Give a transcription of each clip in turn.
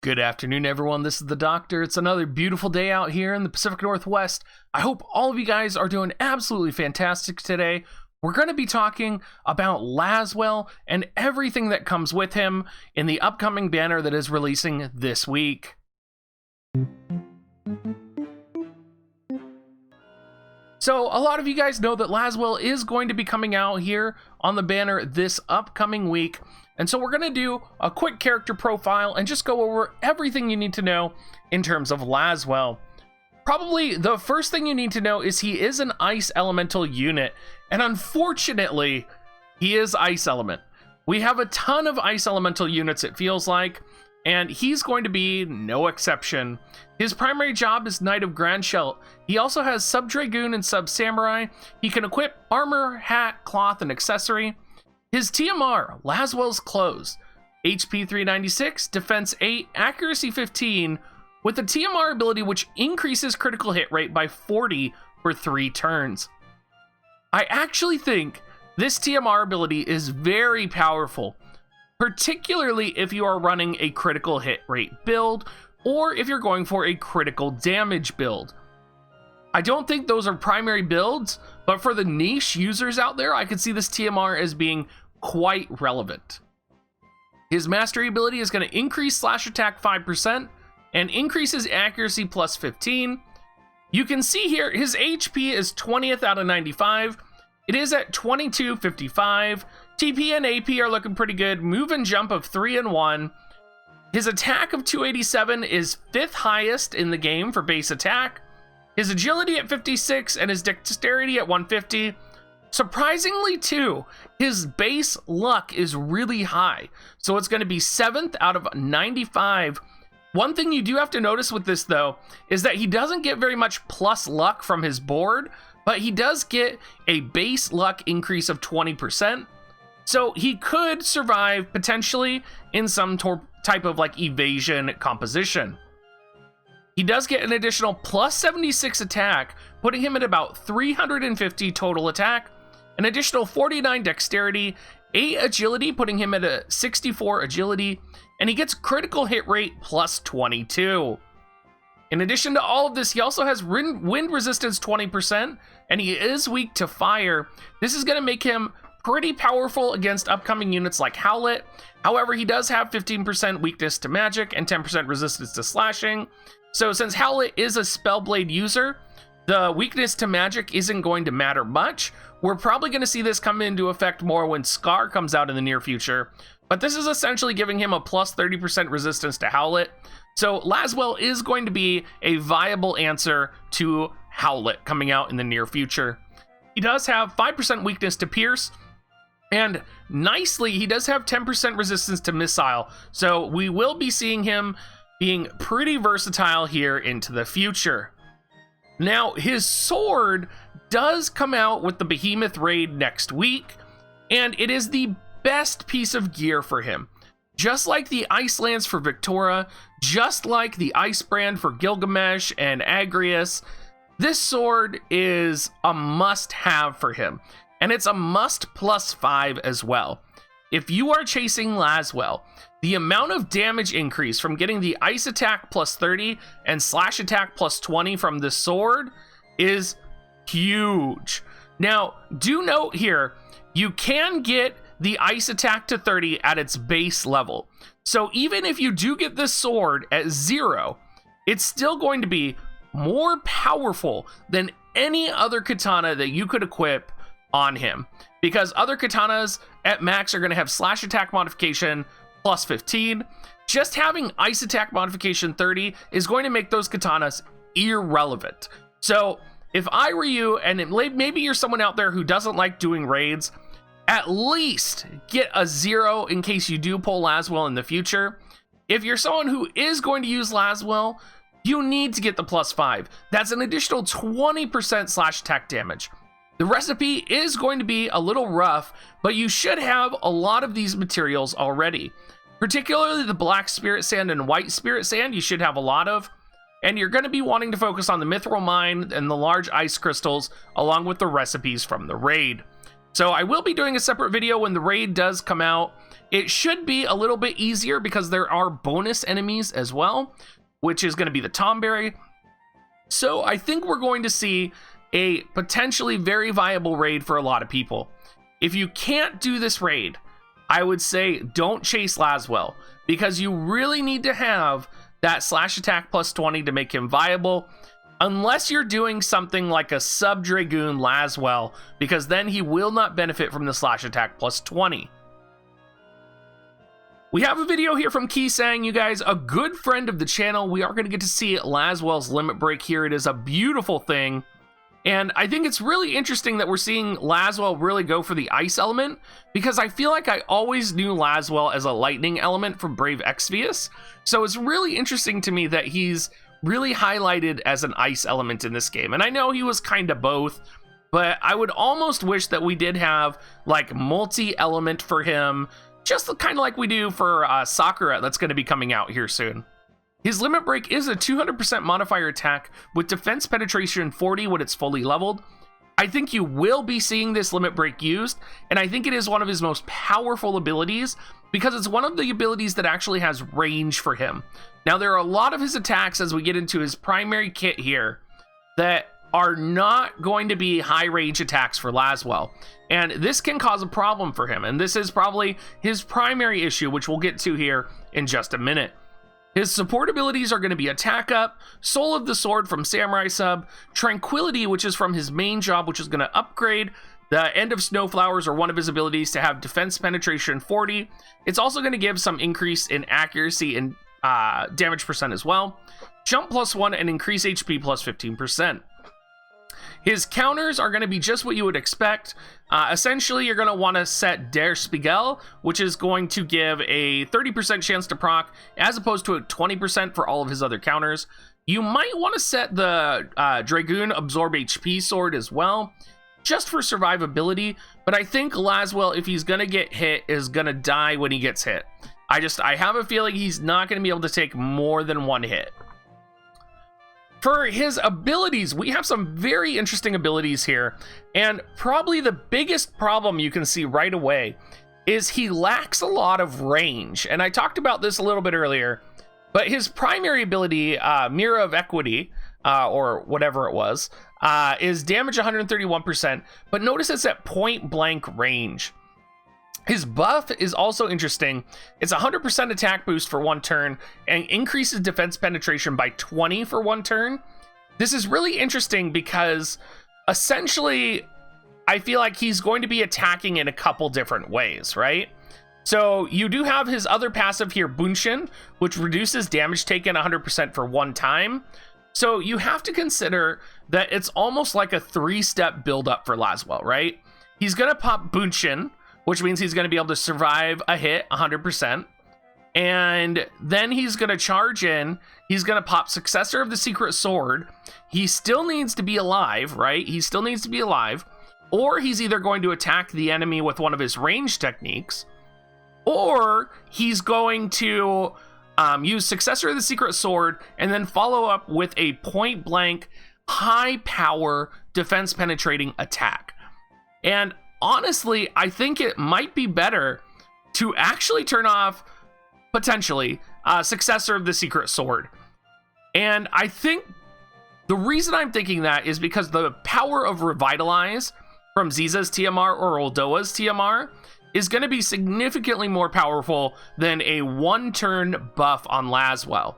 Good afternoon, everyone. This is the Doctor. It's another beautiful day out here in the Pacific Northwest. I hope all of you guys are doing absolutely fantastic today. We're going to be talking about Lasswell and everything that comes with him in the upcoming banner that is releasing this week. So a lot of you guys know that Lasswell is going to be coming out here on the banner this upcoming week. And so we're going to do a quick character profile and just go over everything you need to know in terms of Lasswell. Probably the first thing you need to know is he is an ice elemental unit. And unfortunately, he is ice element. We have a ton of ice elemental units, it feels like, and he's going to be no exception. His primary job is Knight of Grandshelt. He also has Sub Dragoon and Sub Samurai. He can equip armor, hat, cloth, and accessory. His TMR, Lasswell's Clothes, HP 396, Defense 8, Accuracy 15, with the TMR ability which increases critical hit rate by 40 for 3 turns. I actually think this TMR ability is very powerful, particularly if you are running a critical hit rate build, or if you're going for a critical damage build. I don't think those are primary builds, but for the niche users out there, I could see this TMR as being quite relevant. His mastery ability is going to increase slash attack 5% and increases accuracy plus 15. You can see here his HP is 20th out of 95. It is at 2255. TP and AP are looking pretty good. Move and jump of 3 and 1. His attack of 287 is 5th highest in the game for base attack. His agility at 56 and his dexterity at 150. Surprisingly too, his base luck is really high. So it's going to be 7th out of 95. One thing you do have to notice with this though, is that he doesn't get very much plus luck from his board, but he does get a base luck increase of 20%. So he could survive potentially in some type of like evasion composition. He does get an additional plus 76 attack, putting him at about 350 total attack, an additional 49 dexterity, 8 agility, putting him at a 64 agility, and he gets critical hit rate plus 22. In addition to all of this, he also has wind resistance 20%, and he is weak to fire. This is going to make him pretty powerful against upcoming units like Howlet. However, he does have 15% weakness to magic and 10% resistance to slashing. So since Howlet is a Spellblade user, the weakness to magic isn't going to matter much. We're probably going to see this come into effect more when Scar comes out in the near future. But this is essentially giving him a plus 30% resistance to Howlet. So Lasswell is going to be a viable answer to Howlet coming out in the near future. He does have 5% weakness to Pierce. And nicely, he does have 10% resistance to Missile. So we will be seeing him being pretty versatile here into the future. Now, his sword does come out with the Behemoth Raid next week, and it is the best piece of gear for him. Just like the Ice Lance for Victoria, just like the Ice Brand for Gilgamesh and Agrias, this sword is a must-have for him, and it's a must +5 as well. If you are chasing Lasswell, the amount of damage increase from getting the ice attack plus 30 and slash attack plus 20 from this sword is huge. Now, do note here, you can get the ice attack to 30 at its base level. So even if you do get this sword at 0, it's still going to be more powerful than any other katana that you could equip on him, because other katanas at max are going to have slash attack modification plus 15. Just having ice attack modification 30 is going to make those katanas irrelevant. So if I were you, and maybe you're someone out there who doesn't like doing raids, at least get a 0 in case you do pull Lasswell in the future. If you're someone who is going to use Lasswell, you need to get the +5. That's an additional 20% slash attack damage. The recipe is going to be a little rough, but you should have a lot of these materials already. Particularly the black spirit sand and white spirit sand, you should have a lot of. And you're going to be wanting to focus on the mithril mine and the large ice crystals, along with the recipes from the raid. So I will be doing a separate video when the raid does come out. It should be a little bit easier because there are bonus enemies as well, which is going to be the Tomberry. So I think we're going to see a potentially very viable raid for a lot of people. If you can't do this raid, I would say don't chase Lasswell, because you really need to have that slash attack plus 20 to make him viable, unless you're doing something like a sub Dragoon Lasswell, because then he will not benefit from the slash attack plus 20. We have a video here from Keysang, you guys, a good friend of the channel. We are going to get to see Lasswell's limit break here. It is a beautiful thing. And I think it's really interesting that we're seeing Lasswell really go for the ice element, because I feel like I always knew Lasswell as a lightning element from Brave Exvius. So it's really interesting to me that he's really highlighted as an ice element in this game. And I know he was kind of both, but I would almost wish that we did have like multi-element for him, just kind of like we do for Sakura that's going to be coming out here soon. His limit break is a 200% modifier attack with defense penetration 40 when it's fully leveled. I think you will be seeing this limit break used, and I think it is one of his most powerful abilities because it's one of the abilities that actually has range for him. Now, there are a lot of his attacks as we get into his primary kit here that are not going to be high range attacks for Lasswell, and this can cause a problem for him, and this is probably his primary issue, which we'll get to here in just a minute. His support abilities are going to be Attack Up, Soul of the Sword from Samurai Sub, Tranquility, which is from his main job, which is going to upgrade the End of Snowflowers, or one of his abilities, to have defense penetration 40. It's also going to give some increase in accuracy and damage percent as well. Jump +1 and increase HP plus 15%. His counters are going to be just what you would expect. Essentially, you're going to want to set Der Spiegel, which is going to give a 30% chance to proc, as opposed to a 20% for all of his other counters. You might want to set the Dragoon Absorb HP sword as well, just for survivability, but I think Lasswell, if he's going to get hit, is going to die when he gets hit. I have a feeling he's not going to be able to take more than one hit. For his abilities, we have some very interesting abilities here, and probably the biggest problem you can see right away is he lacks a lot of range, and I talked about this a little bit earlier, but his primary ability, Mirror of Equity, or whatever it was, is damage 131%, but notice it's at point blank range. His buff is also interesting. It's 100% attack boost for one turn and increases defense penetration by 20 for one turn. This is really interesting because essentially I feel like he's going to be attacking in a couple different ways, right? So you do have his other passive here, Bunshin, which reduces damage taken 100% for one time. So you have to consider that it's almost like a 3-step build up for Lasswell, right? He's going to pop Bunshin, which means he's going to be able to survive a hit 100%. And then he's going to charge in. He's going to pop Successor of the Secret Sword. He still needs to be alive, right? He still needs to be alive. Or he's either going to attack the enemy with one of his range techniques, or he's going to use Successor of the Secret Sword and then follow up with a point-blank, high-power, defense-penetrating attack. And honestly, I think it might be better to actually turn off, potentially, Successor of the Secret Sword. And I think the reason I'm thinking that is because the power of Revitalize from Ziza's TMR or Oldoa's TMR is going to be significantly more powerful than a one-turn buff on Lasswell.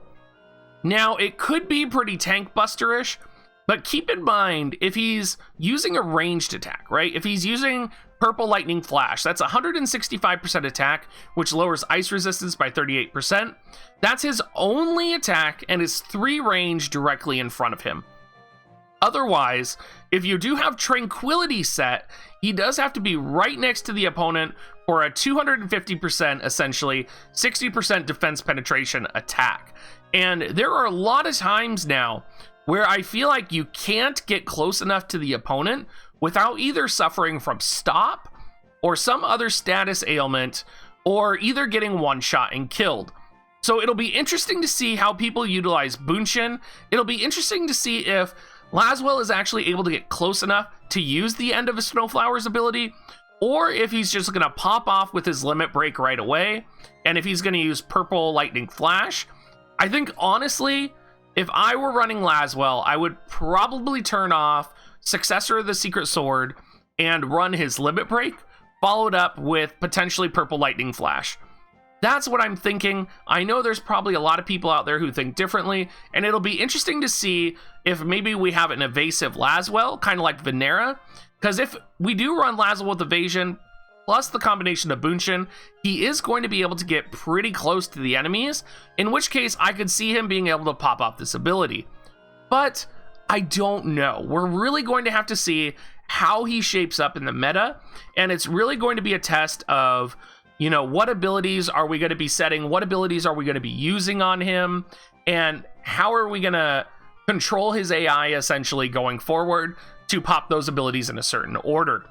Now, it could be pretty tank buster-ish, but keep in mind, if he's using a ranged attack, right? If he's using Purple Lightning Flash, that's 165% attack, which lowers ice resistance by 38%. That's his only attack and is 3 range directly in front of him. Otherwise, if you do have Tranquility set, he does have to be right next to the opponent for a 250%, essentially, 60% defense penetration attack. And there are a lot of times now where I feel like you can't get close enough to the opponent without either suffering from stop or some other status ailment, or either getting one-shot and killed. So it'll be interesting to see how people utilize Bunshin. It'll be interesting to see if Lasswell is actually able to get close enough to use the End of a Snowflower's ability, or if he's just going to pop off with his limit break right away, and if he's going to use purple lightning flash. I think honestly, if I were running Lasswell, I would probably turn off Successor of the Secret Sword and run his limit break, followed up with potentially purple lightning flash. That's what I'm thinking. I know there's probably a lot of people out there who think differently, and it'll be interesting to see if maybe we have an evasive Lasswell, kind of like Venera, because if we do run Lasswell with evasion, plus the combination of Bunshin, he is going to be able to get pretty close to the enemies, in which case I could see him being able to pop off this ability. But I don't know. We're really going to have to see how he shapes up in the meta, and it's really going to be a test of, you know, what abilities are we going to be setting, what abilities are we going to be using on him, and how are we going to control his AI essentially going forward to pop those abilities in a certain order.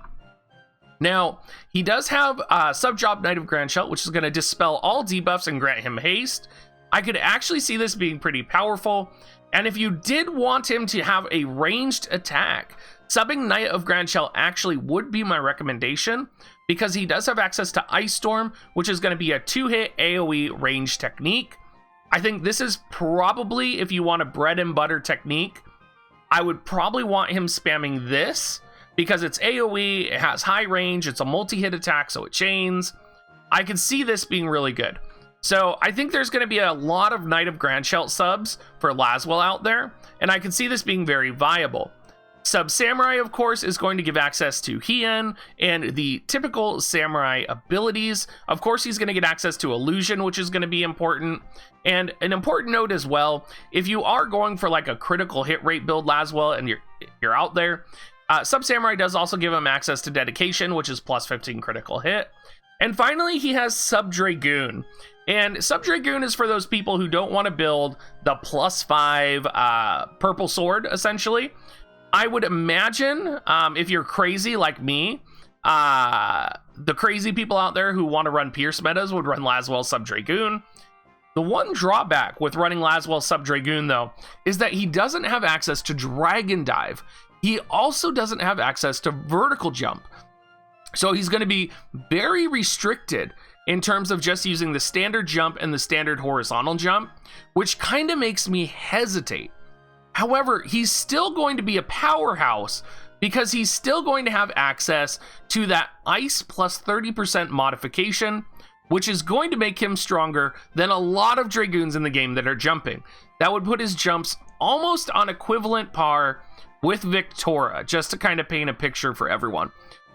Now, he does have Sub-Job Knight of Grandshell, which is going to dispel all debuffs and grant him haste. I could actually see this being pretty powerful, and if you did want him to have a ranged attack, subbing Knight of Grandshell actually would be my recommendation, because he does have access to Ice Storm, which is going to be a 2-hit AoE range technique. I think this is probably, if you want a bread and butter technique, I would probably want him spamming this, because it's AoE, it has high range, it's a multi-hit attack, so it chains. I could see this being really good. So I think there's going to be a lot of Knight of Grandshell subs for Lasswell out there, and I can see this being very viable. Sub Samurai, of course, is going to give access to Hien and the typical Samurai abilities. Of course, he's going to get access to Illusion, which is going to be important. And an important note as well, if you are going for like a critical hit rate build Lasswell and you're out there, Sub Samurai does also give him access to Dedication, which is plus 15 critical hit. And finally, he has Sub Dragoon. And Sub Dragoon is for those people who don't want to build the plus 5 purple sword, essentially. I would imagine, if you're crazy like me, the crazy people out there who want to run Pierce metas would run Lasswell Sub Dragoon. The one drawback with running Lasswell Sub Dragoon, though, is that he doesn't have access to Dragon Dive. He also doesn't have access to Vertical Jump. So he's going to be very restricted in terms of just using the standard jump and the standard horizontal jump, which kind of makes me hesitate. However, he's still going to be a powerhouse because he's still going to have access to that ice plus 30% modification, which is going to make him stronger than a lot of Dragoons in the game that are jumping. That would put his jumps almost on equivalent par with Victora, just to kind of paint a picture for everyone.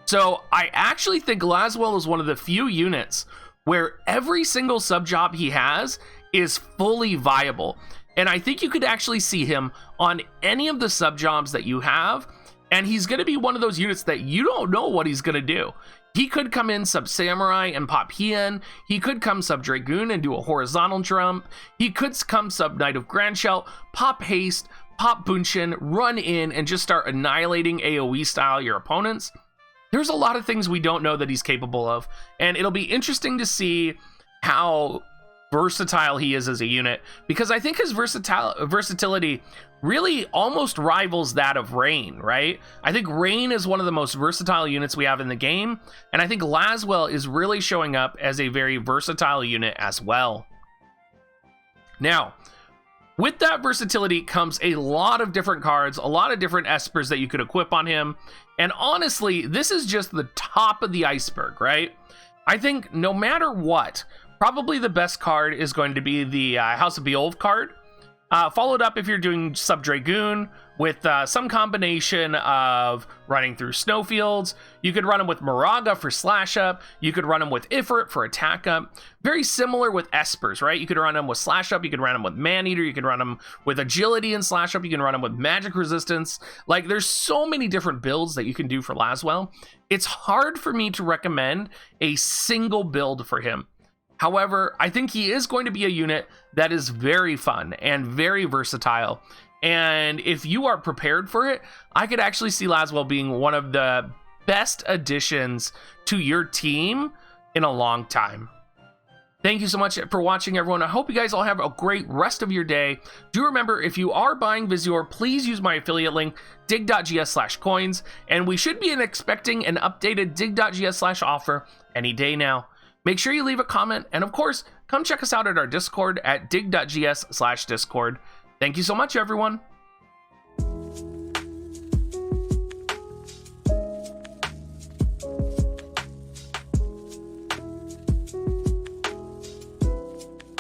So I actually think Lasswell is one of the few units where every single sub-job he has is fully viable. And I think you could actually see him on any of the sub-jobs that you have, and he's going to be one of those units that you don't know what he's going to do. He could come in Sub Samurai and pop Hien. He could come Sub Dragoon and do a horizontal jump. He could come Sub Knight of Grandshell, pop Haste, pop Bunshin, run in, and just start annihilating AoE style your opponents. There's a lot of things we don't know that he's capable of, and it'll be interesting to see how versatile he is as a unit, because I think his versatility really almost rivals that of Rain, right? I think Rain is one of the most versatile units we have in the game, and I think Lasswell is really showing up as a very versatile unit as well. Now, with that versatility comes a lot of different cards, a lot of different espers that you could equip on him, and honestly, this is just the top of the iceberg, right? I think no matter what, probably the best card is going to be the House of Beowulf card, followed up if you're doing Sub Dragoon with some combination of running through snowfields. You could run him with Moraga for slash up. You could run him with Ifrit for attack up. Very similar with espers, right? You could run him with slash up. You could run him with Maneater. You could run him with agility and slash up. You can run him with magic resistance. Like, there's so many different builds that you can do for Lasswell. It's hard for me to recommend a single build for him. However, I think he is going to be a unit that is very fun and very versatile. And if you are prepared for it, I could actually see Lasswell being one of the best additions to your team in a long time. Thank you so much for watching, everyone. I hope you guys all have a great rest of your day. Do remember, if you are buying Visior, please use my affiliate link, dig.gs/coins, and we should be expecting an updated dig.gs/offer any day now. Make sure you leave a comment, and of course, come check us out at our Discord at dig.gs/discord. Thank you so much, everyone.